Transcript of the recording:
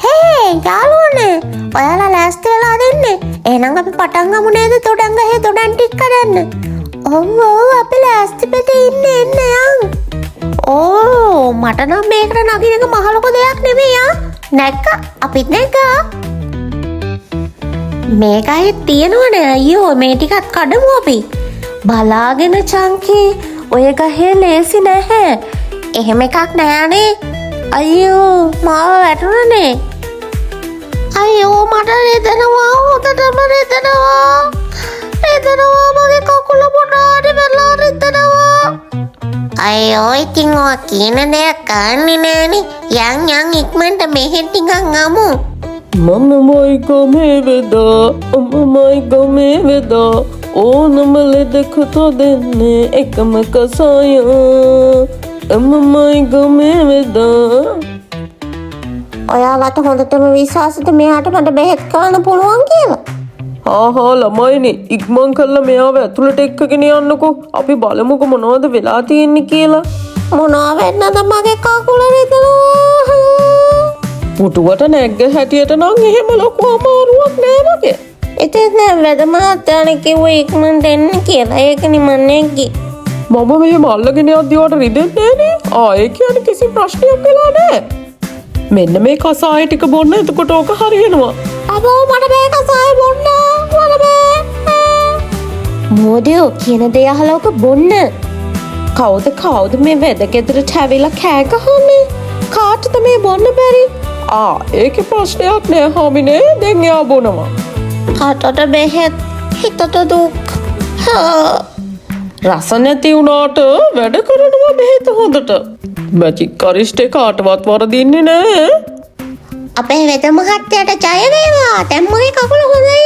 හේ යාළුවනේ ඔයාලා ලෑස්ති වෙලා දෙන්නේ. එහෙනම් අපි පටන් ගමු නේද තොඩන් ගහේ තොඩන් ටික කඩන්න. ඔව් අපි ලෑස්ති පිටේ ඉන්නේ එන්න යන්. ඕ මට නම් මේකට නගින එක මහ ලොකු දෙයක් නෙමෙයි යා. නැක්ක අපිත් නැක්කා. මේකයි තියෙනවනේ අයියෝ මේ ටිකත් කඩමු අපි. බලාගෙන චංකි ඔය ගහේ ලේසි නැහැ. එහෙම එකක් නෑනේ. අයියෝ මාව වැටුණනේ. අයියෝ මට රෙදෙනවා හොදටම රෙදෙනවා. රෙදෙනවා මගේ කකුල මොනාට වෙලා රෙදෙනවා. අයියෝ ඉතින් ඔය කියන දෙයක් ගන්නෙ නෑනේ. යන් ඉක්මනට මෙහෙ ටිකක් ගමු. මමමයි ගමේ වෙදා අම්මමයි ගමේ වෙදා ඕනම ලෙඩකට දෙන්නේ එකම කසාය අම්මමයි ගමේ වෙදා. ඔයාලට හොඳටම විශ්වාසද මෙයාට මට බෙහෙත් කරන්න පුළුවන් කියලා? හා ළමයිනේ ඉක්මන් කරලා මෙයාව ඇතුළට එක්කගෙන යන්නකෝ. අපි බලමුකෝ මොනවද වෙලා තියෙන්නේ කියලා. මොනවා වෙන්නද මගේ කකුල රෙදෙනවා. පුටුවට නැග්ග හැටියට නම් එහෙම ලොකු අමාරුවක් නෑ වගේ. ඉතින් දැන් වැඩ මහත්තයානේ කිව්වේ ඉක්මනට එන්න කියලා. ඒකනේ මම නැග්ගේ. මම මෙහෙම අල්ලගෙන යද්දී වට රිදෙන්නේ නෑනේ. ඒ කියන්නේ කිසි ප්‍රශ්නයක් වෙලා නෑ. මෙන්න මේ කසාය ටික බොන්න එතකොට ඕක හරියනවා. අබෝ මට මේ කසාය බොන්න. මට බෑ. මොඩියෝ කියන දේ අහලා ඕක බොන්න. කවුද මේ වැදගෙදරට ඇවිල්ලා කෑ ගහන්නේ? කාටද මේ බොන්න බැරි? ඒකේ ප්‍රශ්නයක් නෑ හාමිනේ. දැන් එයා බොනවා. කටට බෙහෙත් හිතට දුක්. රස නැති වුණාට වැඩ කරනවා බෙහෙත හොඳට. මැජික් අරිෂ්ටේ කාටවත් වරදින්නේ නෑ. අපේ වෙද මහත්තයාට ජය වේවා. දැන් මගේ කකුල හොඳයි